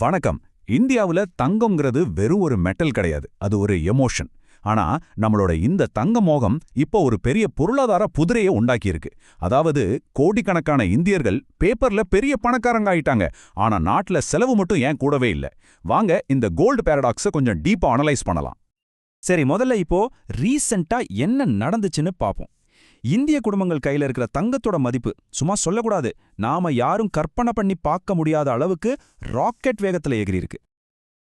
வணக்கம். இந்தியாவுல தங்கம்ங்கிறது வெறும் ஒரு மெட்டல் கிடையாது, அது ஒரு எமோஷன். ஆனா நம்மளோட இந்த தங்க மோகம் இப்போ ஒரு பெரிய பொருளாதார புதிரையை உண்டாக்கியிருக்கு. அதாவது கோடிக்கணக்கான இந்தியர்கள் பேப்பர்ல பெரிய பணக்காரங்க ஆயிட்டாங்க, ஆனா நாட்டுல செலவு மட்டும் ஏன் கூடவே இல்ல? வாங்க இந்த கோல்டு பேரடாக்ஸை கொஞ்சம் டீப்பா அனலைஸ் பண்ணலாம். சரி, முதல்ல இப்போ ரீசெண்டா என்ன நடந்துச்சுன்னு பாப்போம். இந்திய குடும்பங்கள் கையில இருக்கிற தங்கத்தோட மதிப்பு சும்மா சொல்லக்கூடாது, நாம யாரும் கற்பனை பண்ணி பார்க்க முடியாத அளவுக்கு ராக்கெட் வேகத்துல எகிரி இருக்கு.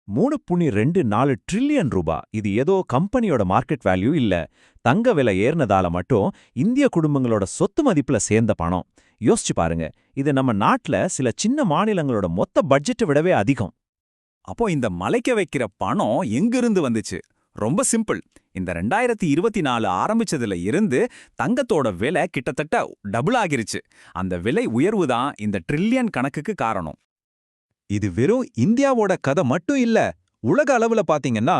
3.24 ட்ரில்லியன் ரூபா. இது ஏதோ கம்பெனியோட மார்க்கெட் வேல்யூ இல்ல. தங்க விலை ஏறினதால மட்டும் இந்திய குடும்பங்களோட சொத்து மதிப்புல சேர்ந்த பணம். யோசிச்சு பாருங்க, இது நம்ம நாட்டுல சில சின்ன மாநிலங்களோட மொத்த பட்ஜெட்டை விடவே அதிகம். அப்போ இந்த மலைக்க வைக்கிற பணம் எங்கிருந்து வந்துச்சு? ரொம்ப சிம்பிள். இந்த 2024 ஆரம்பிச்சதுல இருந்து தங்கத்தோட விலை கிட்டத்தட்ட டபுள் ஆகிருச்சு. அந்த விலை உயர்வு தான் இந்த ட்ரில்லியன் கணக்குக்கு காரணம். இது வெறும் இந்தியாவோட கதை மட்டும் இல்ல. உலக அளவுல பாத்தீங்கன்னா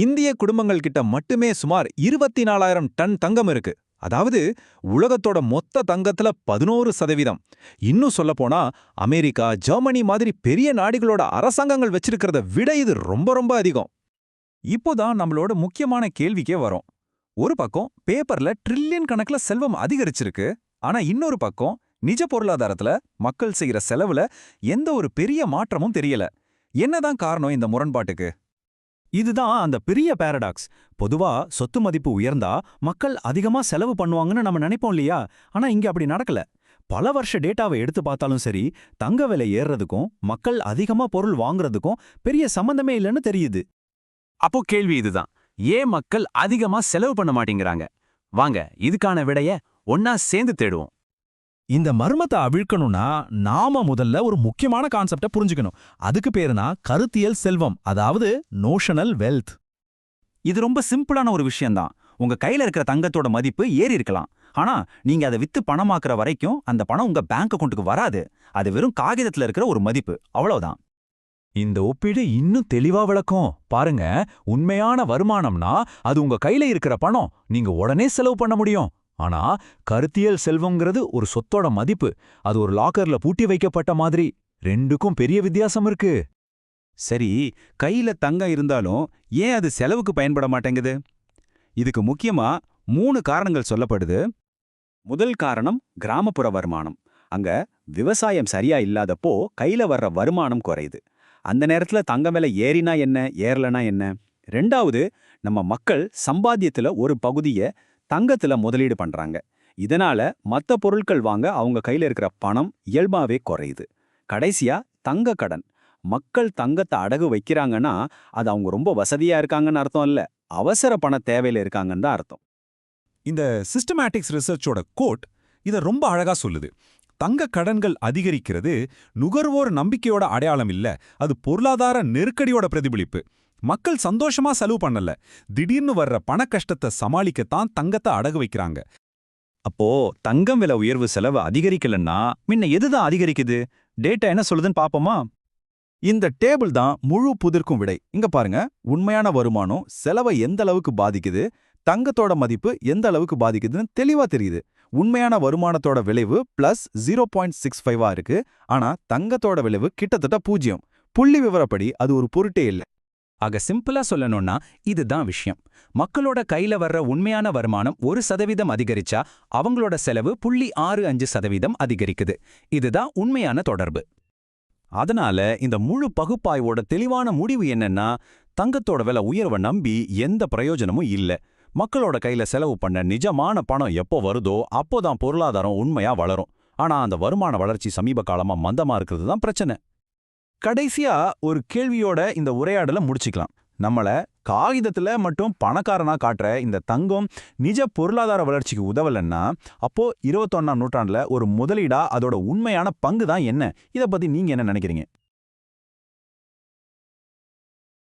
இந்திய குடும்பங்கள் கிட்ட மட்டுமே சுமார் 24,000 டன் தங்கம் இருக்கு. அதாவது உலகத்தோட மொத்த தங்கத்துல 11%. இன்னும் சொல்லப்போனா அமெரிக்கா, ஜெர்மனி மாதிரி பெரிய நாடுகளோட அரசாங்கங்கள் வச்சிருக்கிறத விட இது ரொம்ப ரொம்ப அதிகம். இப்போதான் நம்மளோட முக்கியமான கேள்விக்கே வரோம். ஒரு பக்கம் பேப்பர்ல ட்ரில்லியன் கணக்குல செல்வம் அதிகரிச்சிருக்கு, ஆனா இன்னொரு பக்கம் நிஜ பொருளாதாரத்துல மக்கள் செய்யற செலவுல எந்த ஒரு பெரிய மாற்றமும் தெரியல. என்னதான் காரணம் இந்த முரண்பாட்டுக்கு? இதுதான் அந்த பெரிய பாரடாக்ஸ். பொதுவா சொத்து மதிப்பு உயர்ந்தா மக்கள் அதிகமா செலவு பண்ணுவாங்கன்னு நம்ம நினைப்போம் இல்லையா? ஆனா இங்க அப்படி நடக்கல. பல வருஷ டேட்டாவை எடுத்து பார்த்தாலும் சரி, தங்க விலை ஏறுறதுக்கும் மக்கள் அதிகமா பொருள் வாங்குறதுக்கும் பெரிய சம்பந்தமே இல்லைன்னு தெரியுது. அப்போ கேள்வி இதுதான், ஏன் மக்கள் அதிகமா செலவு பண்ண மாட்டேங்கிறாங்க? வாங்க இதுக்கான விடைய ஒன்னா சேர்ந்து தேடுவோம். இந்த மர்மத்தை அவிழ்க்கணும்னா நாம முதல்ல ஒரு முக்கியமான கான்செப்டை புரிஞ்சுக்கணும். அதுக்கு பேருனா கருத்தியல் செல்வம், அதாவது நோஷனல் வெல்த். இது ரொம்ப சிம்பிளான ஒரு விஷயம்தான். உங்க கையில இருக்கிற தங்கத்தோட மதிப்பு ஏறி இருக்கலாம், ஆனா நீங்க அதை வித்து பணமாக்குற வரைக்கும் அந்த பணம் உங்க பேங்க் அக்கௌண்ட்டுக்கு வராது. அது வெறும் காகிதத்துல இருக்கிற ஒரு மதிப்பு, அவ்வளவுதான். இந்த ஒப்பீடு இன்னும் தெளிவா விளக்கும். பாருங்க, உண்மையான வருமானம்னா அது உங்க கையில இருக்கிற பணம், நீங்க உடனே செலவு பண்ண முடியும். ஆனா கருத்தியல் செல்வம்ங்கிறது ஒரு சொத்தோட மதிப்பு, அது ஒரு லாக்கர்ல பூட்டி வைக்கப்பட்ட மாதிரி. ரெண்டுக்கும் பெரிய வித்தியாசம் இருக்கு. சரி, கையில தங்கம் இருந்தாலும் ஏன் அது செலவுக்கு பயன்பட மாட்டேங்குது? இதுக்கு முக்கியமா 3 காரணங்கள் சொல்லப்படுது. முதல் காரணம் கிராமப்புற வருமானம். அங்க விவசாயம் சரியா இல்லாதப்போ கையில வர்ற வருமானம் குறையுது. அந்த நேரத்துல தங்கம் விலை ஏறினா என்ன, ஏறலனா என்ன? ரெண்டாவது, நம்ம மக்கள் சம்பாத்தியத்துல ஒரு பகுதியை தங்கத்துல முதலீடு பண்றாங்க. இதனால மத்த பொருட்கள் வாங்க அவங்க கையில இருக்கிற பணம் இயல்பாவே குறையுது. கடைசியா தங்க கடன். மக்கள் தங்கத்தை அடகு வைக்கிறாங்கன்னா அது அவங்க ரொம்ப வசதியா இருக்காங்கன்னு அர்த்தம் இல்ல, அவசர பண தேவையில இருக்காங்கன்னு தான் அர்த்தம். இந்த சிஸ்டமேட்டிக்ஸ் ரிசர்ச்சோட கோட் இதை ரொம்ப அழகா சொல்லுது. தங்க கடன்கள் அதிகரிக்கிறது நுகர்வோர் நம்பிக்கையோட அடையாளம் இல்ல, அது பொருளாதார நெருக்கடியோட பிரதிபலிப்பு. மக்கள் சந்தோஷமா செலவு பண்ணல, திடீர்னு வர்ற பண கஷ்டத்தை சமாளிக்கத்தான் தங்கத்தை அடகு வைக்கிறாங்க. அப்போ தங்கம் விலை உயர்வு செலவு அதிகரிக்கலன்னா முன்ன எதுதான் அதிகரிக்குது? டேட்டா என்ன சொல்லுதுன்னு பாப்போமா? இந்த டேபிள் தான் முழு புதிர்க்கும் விடை. இங்க பாருங்க, உண்மையான வருமானம் செலவை எந்த அளவுக்கு பாதிக்குது, தங்கத்தோட மதிப்பு எந்த அளவுக்கு பாதிக்குதுன்னு தெளிவா தெரியுது. உண்மையான வருமானத்தோட விளைவு +0.65 இருக்கு, ஆனா தங்கத்தோட விளைவு கிட்டத்தட்ட 0. புள்ளி விவரப்படி அது ஒரு பொருட்டே இல்லை. ஆக சிம்பிளா சொல்லணும்னா இதுதான் விஷயம். மக்களோட கையில வர்ற உண்மையான வருமானம் 1% அதிகரிச்சா அவங்களோட செலவு 0.65% அதிகரிக்குது. இதுதான் உண்மையான தொடர்பு. அதனால இந்த முழு பகுப்பாய்வோட தெளிவான முடிவு என்னன்னா, தங்கத்தோட விலை உயர்வை நம்பி எந்த பிரயோஜனமும் இல்ல. மக்களோட கையில செலவு பண்ண நிஜமான பணம் எப்போ வருதோ அப்போதான் பொருளாதாரம் உண்மையா வளரும். ஆனா அந்த வருமான வளர்ச்சி சமீப காலமா மந்தமா இருக்கிறது தான் பிரச்சனை. கடைசியா ஒரு கேள்வியோட இந்த உரையாடலை முடிச்சுக்கலாம். நம்மள காகிதத்துல மட்டும் பணக்காரனா காட்டுற இந்த தங்கம் நிஜ பொருளாதார வளர்ச்சிக்கு உதவலன்னா, அப்போ 21ஆம் நூற்றாண்டுல ஒரு முதலீடா அதோட உண்மையான பங்கு தான் என்ன? இதை பத்தி நீங்க என்ன நினைக்கிறீங்க?